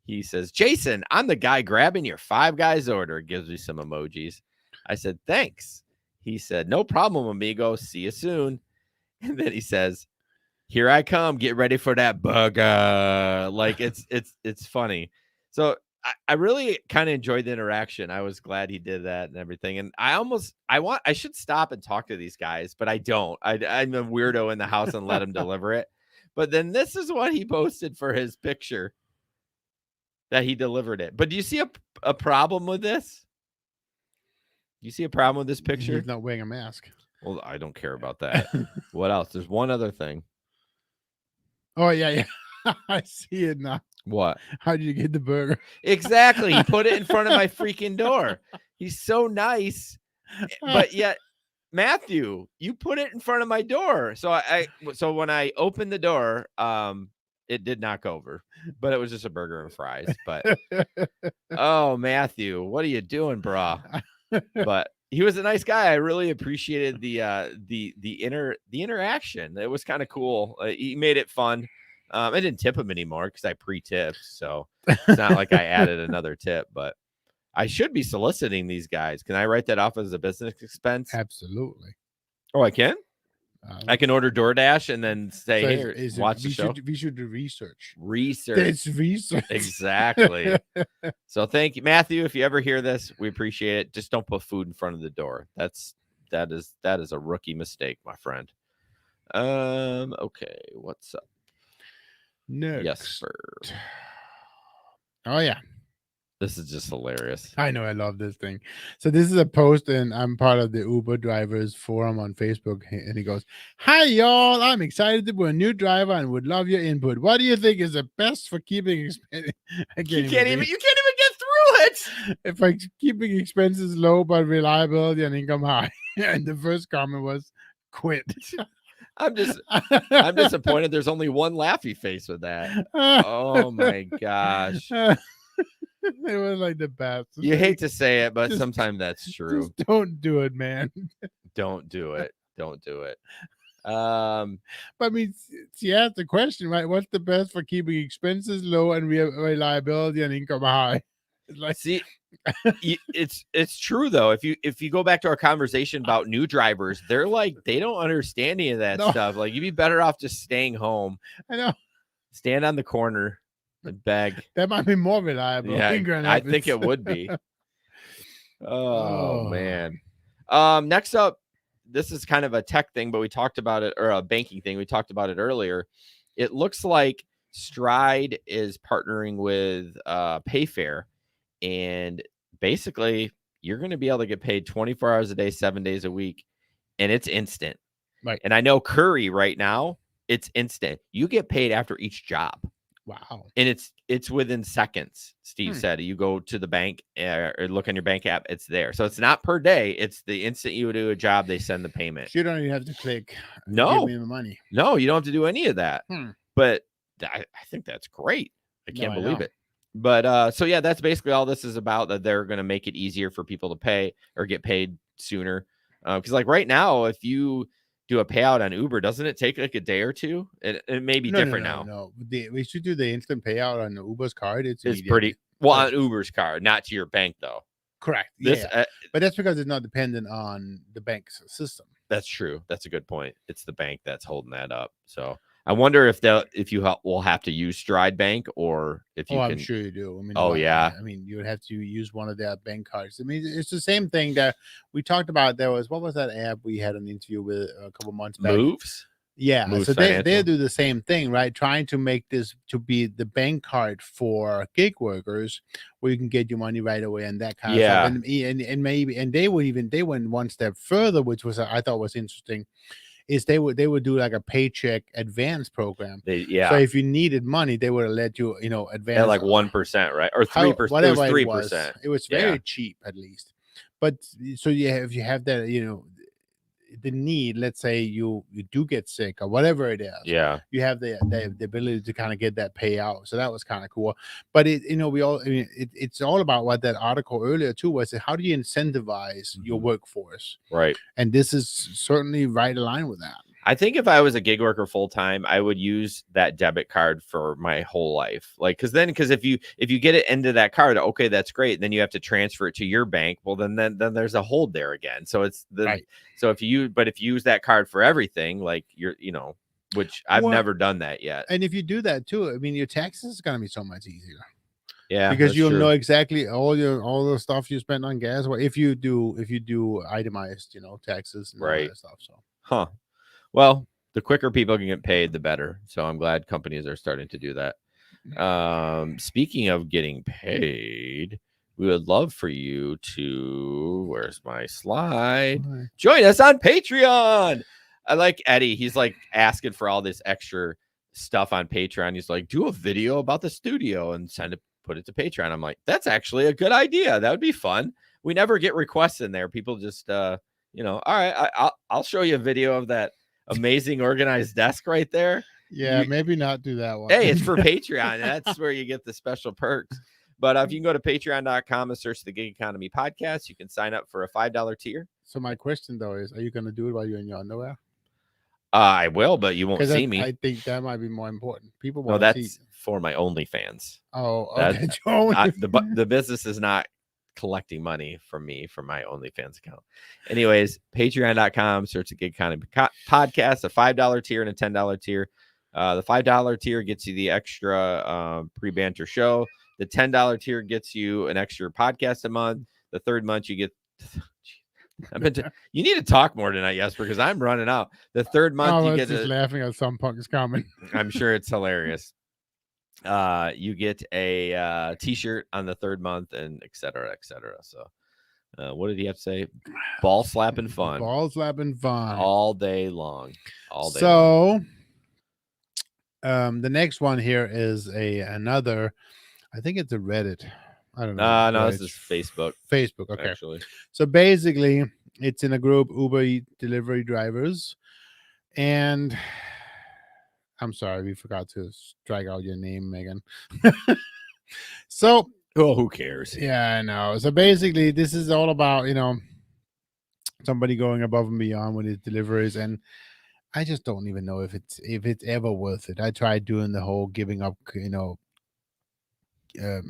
He says, "Jason, I'm the guy grabbing your Five Guys order." Gives me some emojis. I said, "Thanks." He said, "No problem, amigo. See you soon." And then he says, "Here I come. Get ready for that burger." Like it's funny. So I really kind of enjoyed the interaction. I was glad he did that and everything. And I should stop and talk to these guys, but I don't. I'm a weirdo in the house and let him deliver it. But then this is what he posted for his picture that he delivered it. But do you see a problem with this? Do you see a problem with this picture?
He's not wearing a mask.
Well, I don't care about that. What else? There's one other thing.
Oh, yeah. I see it now.
What?
How did you get the burger?
Exactly. He put it in front of my freaking door. He's so nice. But yet, Matthew, you put it in front of my door. So when I opened the door, it did knock over, but it was just a burger and fries. But oh, Matthew, what are you doing, brah? But he was a nice guy. I really appreciated the interaction. It was kind of cool. He made it fun. I didn't tip him anymore because I pre-tipped, so it's not like I added another tip. But I should be soliciting these guys. Can I write that off as a business expense?
Absolutely.
Oh, I can. I can order DoorDash and then say,
So
"Hey, watch the show."
We should do research.
Research.
It's research.
Exactly. So thank you, Matthew. If you ever hear this, we appreciate it. Just don't put food in front of the door. That is a rookie mistake, my friend. Okay, what's up?
Next.
Yes, sir.
Oh yeah.
This is just hilarious.
I know, I love this thing. So this is a post, and I'm part of the Uber drivers forum on Facebook. And he goes, "Hi y'all, I'm excited to be a new driver and would love your input. What do you think is the best for keeping expenses?"
You can't even get through it.
If I'm keeping expenses low but reliability and income high. And the first comment was, "Quit."
I'm disappointed. There's only one laughy face with that. Oh my gosh.
It was like the best.
You hate to say it, but sometimes that's true.
Just don't do it, man.
Don't do it. Don't do it.
But I mean, she asked the question, right? What's the best for keeping expenses low and reliability and income high? It's like,
see, it's true though. If you go back to our conversation about new drivers, they're like they don't understand any of that stuff. Like you'd be better off just staying home.
I know.
Stand on the corner and beg.
That might be more reliable.
Yeah, I think it would be. Oh man. Next up, this is kind of a tech thing, but we talked about it, or a banking thing. We talked about it earlier. It looks like Stride is partnering with Payfare, and basically you're going to be able to get paid 24 hours a day, 7 days a week, and it's instant.
Right.
And I know Curry right now, it's instant. You get paid after each job.
Wow.
And it's within seconds. Steve said you go to the bank or look on your bank app, it's there. So it's not per day. It's the instant you do a job, they send the payment.
You don't even have to click.
No,
give me the money.
No, you don't have to do any of that. But I think that's great. I can't believe it. But so yeah, that's basically all this is about, that they're going to make it easier for people to pay or get paid sooner. Because like right now, if you do a payout on Uber, doesn't it take like a day or two? It may be different now.
No, we should do the instant payout on the Uber's card. It's
pretty well on Uber's card, not to your bank though.
Correct. But that's because it's not dependent on the bank's system.
That's true. That's a good point. It's the bank that's holding that up. So I wonder if you will have to use Stride Bank, or if you can.
I'm sure you do. I mean, I mean, you would have to use one of their bank cards. I mean, it's the same thing that we talked about. What was that app we had an interview with a couple months back?
Moves.
Yeah,
Moves
so they
Financial.
do the same thing, right? Trying to make this to be the bank card for gig workers, where you can get your money right away and that kind of stuff. And maybe they went one step further, which was I thought was interesting. Is they would do like a paycheck advance program. So if you needed money, they would let you, advance
at like 1%, right? Or 3%. It was 3%.
It was very cheap, at least. But so if you have that, the need, let's say you do get sick or whatever it is, you have the ability to kind of get that payout. So that was kind of cool. But it's all about what that article earlier too was, how do you incentivize your workforce,
right?
And this is certainly right aligned with that.
I think if I was a gig worker full time, I would use that debit card for my whole life. Like, because if you get it into that card, okay, that's great. Then you have to transfer it to your bank. Well, then there's a hold there again. So it's so if you use that card for everything, like which I've never done that yet.
And if you do that too, I mean, your taxes is going to be so much easier.
Yeah,
because you'll know exactly all the stuff you spent on gas. Or if you do itemized, taxes and all that stuff. So,
Well, the quicker people can get paid, the better. So I'm glad companies are starting to do that. Speaking of getting paid, we would love for you to, where's my slide? Join us on Patreon. I like Eddie. He's like asking for all this extra stuff on Patreon. He's like, do a video about the studio and put it to Patreon. I'm like, that's actually a good idea. That would be fun. We never get requests in there. People just, all right, I'll show you a video of that amazing organized desk right there.
Yeah, maybe not do that one.
Hey, it's for Patreon. That's where you get the special perks. But if you can go to patreon.com and search the Gig Economy Podcast, you can sign up for a $5 tier.
So my question though is, are you going to do it while you're in your underwear?
I will, but you won't see me.
I think that might be more important. People
No,
want
that's
see.
for my OnlyFans.
Oh, okay.
The business is not collecting money from me for my OnlyFans account. Anyways, patreon.com, search the Gig Economy Podcast, a $5 tier and a $10 tier. The $5 tier gets you the extra pre-banter show. The $10 tier gets you an extra podcast a month. The third month you get you need to talk more tonight, Jesper, because I'm running out. The third month you get
laughing at some punks coming.
I'm sure it's hilarious. You get a t-shirt on the third month, and et cetera, et cetera. So what did he have to say? Ball slapping fun.
Ball slapping fun.
All day long. All day
long. The next one here is another, I think it's a Reddit. I don't know.
No, this is Facebook.
Facebook, okay.
Actually.
So basically, it's in a group, Uber Eats delivery drivers. And I'm sorry, we forgot to strike out your name, Megan. So,
who cares?
Yeah, I know. So basically, this is all about, somebody going above and beyond with his deliveries. And I just don't even know if it's ever worth it. I tried doing the whole giving up,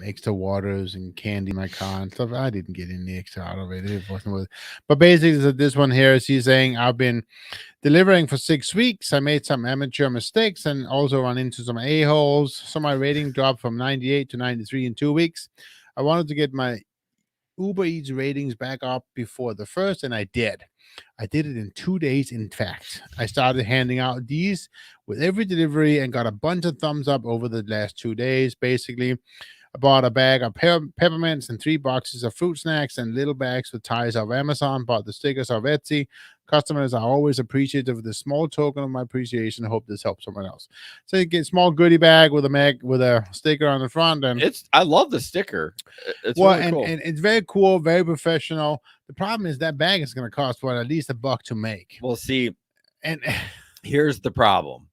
extra waters and candy in my car and stuff. I didn't get any extra out of it. It wasn't worth it. But basically, so this one here is she's saying, I've been delivering for 6 weeks. I made some amateur mistakes and also run into some a-holes. So my rating dropped from 98 to 93 in 2 weeks. I wanted to get my Uber Eats ratings back up before the first, and I did. I did it in 2 days. In fact, I started handing out these with every delivery and got a bunch of thumbs up over the last 2 days. Basically, I bought a bag of peppermints and 3 boxes of fruit snacks and little bags with ties off Amazon. Bought the stickers off Etsy. Customers are always appreciative of the small token of my appreciation. I hope this helps someone else. So you get a small goodie bag with a sticker on the front, and
I love the sticker. It's really cool.
And it's very cool, very professional. The problem is that bag is going to cost at least $1 to make.
Well, see,
and
here's the problem.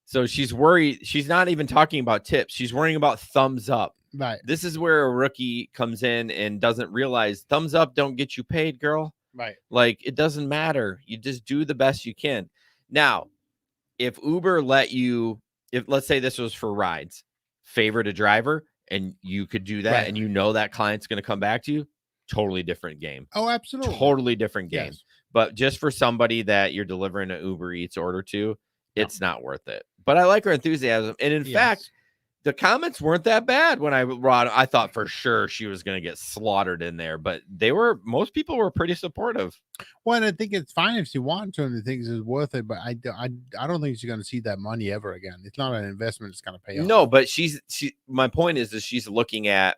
So she's worried. She's not even talking about tips. She's worrying about thumbs up.
Right.
This is where a rookie comes in and doesn't realize thumbs up don't get you paid, girl.
Right.
Like, it doesn't matter. You just do the best you can. Now, if Uber let you, let's say this was for rides, favorite a driver, and you could do that, and that client's going to come back to you, totally different game.
Oh, absolutely.
Totally different game.
Yes.
But just for somebody that you're delivering an Uber Eats order to, it's not worth it. But I like her enthusiasm. And in fact, the comments weren't that bad when I thought for sure she was going to get slaughtered in there, but most people were pretty supportive.
Well, and I think it's fine if she wants to and thinks it's worth it, but I don't think she's going to see that money ever again. It's not an investment that's going to pay off.
No, but my point is she's looking at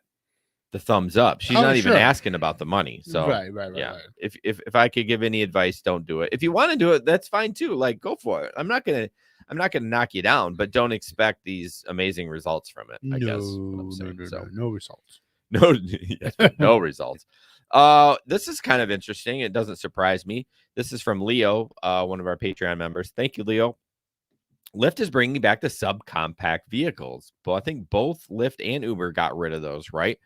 the thumbs up. She's not even asking about the money. So
right.
Yeah. If I could give any advice, don't do it. If you want to do it, that's fine too. Like, go for it. I'm not gonna knock you down, but don't expect these amazing results from it. I guess what I'm saying.
No results.
No results. This is kind of interesting. It doesn't surprise me. This is from Leo, one of our Patreon members. Thank you, Leo. Lyft is bringing back the subcompact vehicles. But I think both Lyft and Uber got rid of those, right?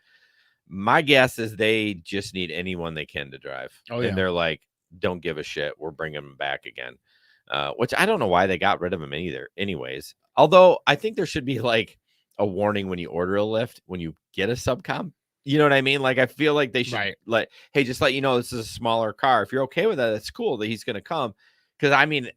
My guess is they just need anyone they can to drive. And they're like, don't give a shit. We're bringing them back again. Which I don't know why they got rid of them either. Anyways, although I think there should be like a warning when you order a Lyft, when you get a subcom. You know what I mean? Like, I feel like they should hey, just let you know this is a smaller car. If you're okay with that, it's cool that he's going to come. Because I mean,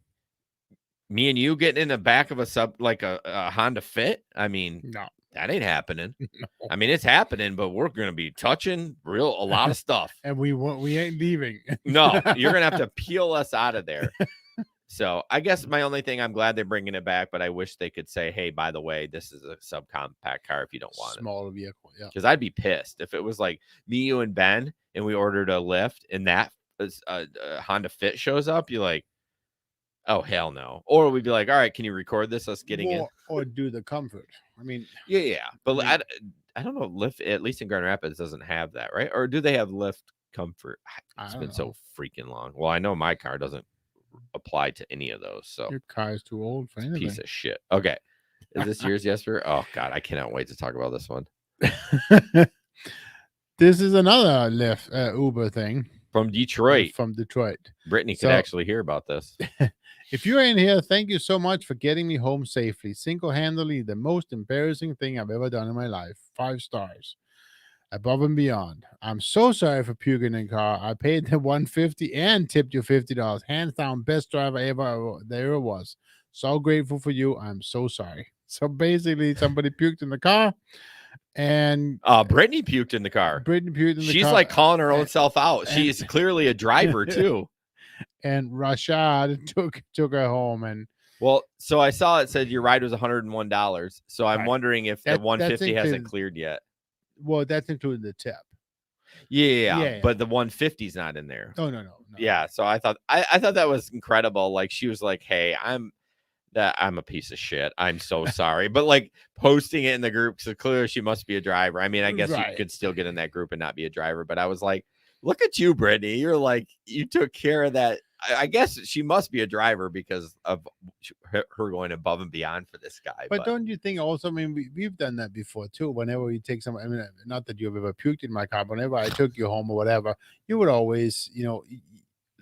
me and you getting in the back of a Honda Fit. I mean,
no.
That ain't happening.
No.
I mean, it's happening, but we're going to be touching a lot of stuff.
And we ain't leaving.
No, you're going to have to peel us out of there. So I guess my only thing, I'm glad they're bringing it back, but I wish they could say, hey, by the way, this is a subcompact car if you don't want
Smaller vehicle, yeah.
Because I'd be pissed if it was like me, you, and Ben, and we ordered a Lyft, and that was a Honda Fit shows up. You're like, Oh, hell no. Or we'd be like, all right, can you record this? Us getting in.
Or do the comfort. I mean,
Yeah. But
I
I don't know. Lyft, at least in Grand Rapids, doesn't have that, right? Or do they have Lyft Comfort? It's been so freaking long. Well, I know my car doesn't apply to any of those. So
your car is too old for anything.
Piece of shit. Okay. Is this yours, Jesper? Oh, God. I cannot wait to talk about this one.
This is another Lyft Uber thing.
From Detroit.
From Detroit.
Brittany could actually hear about this.
If you're in here, thank you so much for getting me home safely. Single-handedly, the most embarrassing thing I've ever done in my life. 5 stars. Above and beyond. I'm so sorry for puking in the car. I paid the $150 and tipped you $50. Hands down, best driver there ever was. So grateful for you. I'm so sorry. So basically, somebody puked in the car. And
Brittany puked in the car.
Brittany puked in the car.
She's like calling her own self out. She's clearly a driver too.
And Rashad took her home. And
well, so I saw it said your ride was $101. So I'm wondering if the 150 hasn't cleared yet.
Well, that's including the tip.
Yeah, but the 150 is not in there.
Oh no.
Yeah, so I thought that was incredible. Like she was like, "Hey, I'm a piece of shit. I'm so sorry." But like posting it in the group, so clearly she must be a driver. I mean, I guess you could still get in that group and not be a driver. But I was like, look at you, Brittany. You're like, you took care of that. I guess she must be a driver because of her going above and beyond for this guy.
But don't you think also, I mean, we've done that before too. Whenever we take I mean, not that you've ever puked in my car, but whenever I took you home or whatever, you would always,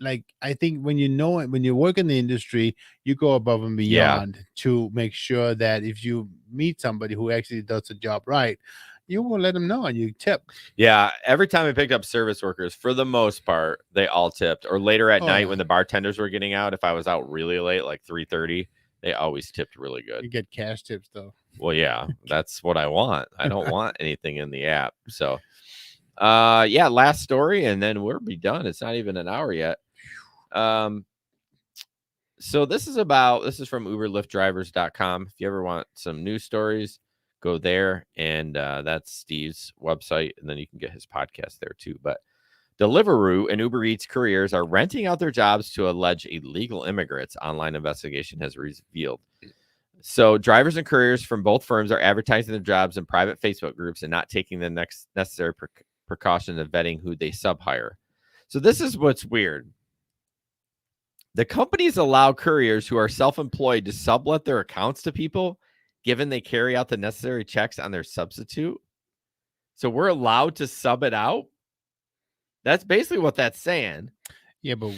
like, I think when when you work in the industry, you go above and beyond to make sure that if you meet somebody who actually does the job right, you will let them know and you tip.
Yeah. Every time I picked up service workers, for the most part, they all tipped. Or later at night when the bartenders were getting out, if I was out really late, like 3:30, they always tipped really good.
You get cash tips though.
Well, yeah, that's what I want. I don't want anything in the app. So, last story, and then we'll be done. It's not even an hour yet. So this is from uberlyftdrivers.com. If you ever want some news stories, go there, and that's Steve's website, and then you can get his podcast there too. But Deliveroo and Uber Eats couriers are renting out their jobs to alleged illegal immigrants, online investigation has revealed. So drivers and couriers from both firms are advertising their jobs in private Facebook groups and not taking the necessary precaution of vetting who they sub-hire. So this is what's weird. The companies allow couriers who are self-employed to sublet their accounts to people, given they carry out the necessary checks on their substitute. So we're allowed to sub it out. That's basically what that's saying.
Yeah, but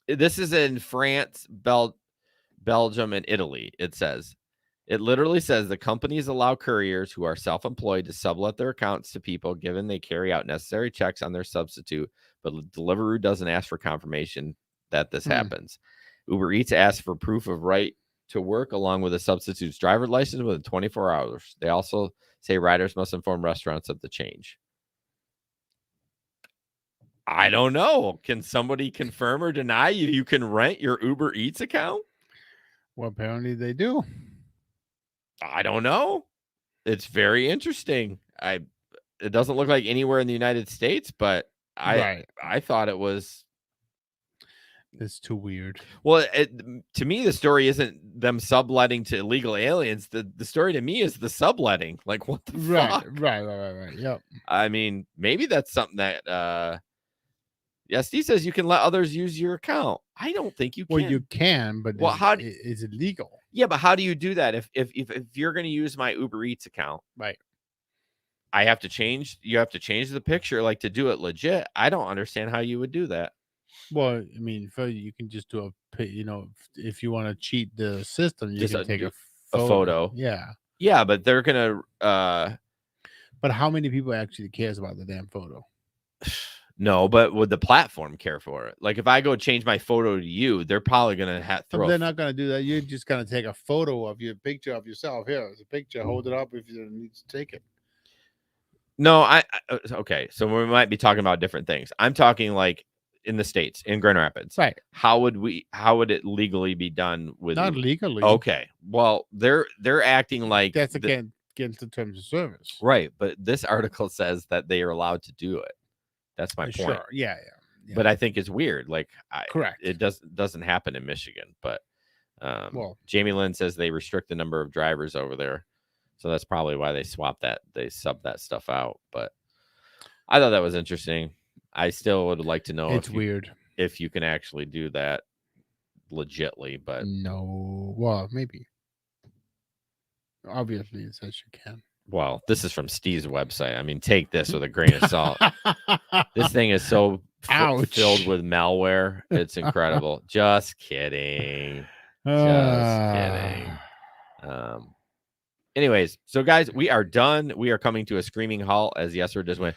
this is in France, Belgium, and Italy. It literally says the companies allow couriers who are self-employed to sublet their accounts to people, given they carry out necessary checks on their substitute, but Deliveroo doesn't ask for confirmation that this happens. Uber Eats asks for proof of right to work along with a substitute's driver's license within 24 hours. They also say riders must inform restaurants of the change. I don't know. Can somebody confirm or deny you can rent your Uber Eats account?
Well, apparently they do.
I don't know. It's very interesting. It doesn't look like anywhere in the United States, but I thought it was.
It's too weird.
Well, to me, the story isn't them subletting to illegal aliens. The story to me is the subletting. Like, what the fuck?
Right. Yep.
I mean, maybe that's something that. Steve says you can let others use your account. I don't think you can.
Well, you can, but is it legal?
Yeah, but how do you do that? If you're going to use my Uber Eats account,
right?
You have to change the picture, like, to do it legit. I don't understand how you would do that.
Well, I mean, you can just do if you want to cheat the system, you can take a
photo.
Yeah,
but they're gonna.
But how many people actually cares about the damn photo?
No, but would the platform care for it? Like, if I go change my photo to you, they're probably gonna throw.
They're not gonna do that. You're just gonna take a photo of your picture of yourself. Here, it's a picture. Hold it up if you need to take it.
No, okay. So we might be talking about different things. I'm talking like in the States, in Grand Rapids.
Right.
How would it legally be done with?
Not legally.
Okay. Well, they're acting like
that's against the terms of service.
Right. But this article says that they are allowed to do it. That's my point.
Sure. Yeah.
but I think it's weird. Like,
Correct.
It doesn't happen in Michigan, but
Well,
Jamie Lynn says they restrict the number of drivers over there, so that's probably why they sub that stuff out. But I thought that was interesting. I still would like to know
it's weird.
if you can actually do that legitly, but
No, well, maybe. Obviously, it says you can.
well, this is from Steve's website. I mean, take this with a grain of salt. This thing is so filled with malware. It's incredible. Just kidding. Just kidding. Anyways, so guys, we are done. We are coming to a screaming halt as Yesser just went.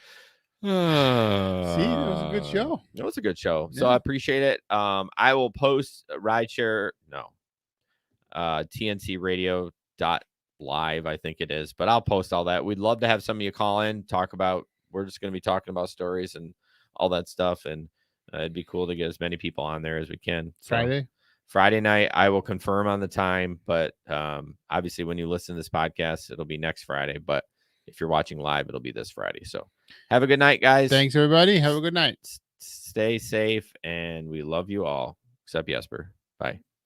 See, that was a good show.
It was a good show. So
Yeah.
I appreciate it. I will post TNCradio.live, I think it is, but I'll post all that. We'd love to have some of you call in, talk about, we're just going to be talking about stories and all that stuff. And it'd be cool to get as many people on there as we can. So, Friday night, I will confirm on the time, but obviously when you listen to this podcast, it'll be next Friday. But if you're watching live, it'll be this Friday. So have a good night, guys.
Thanks, everybody. Have a good night.
Stay safe, and we love you all, except Jesper. Bye.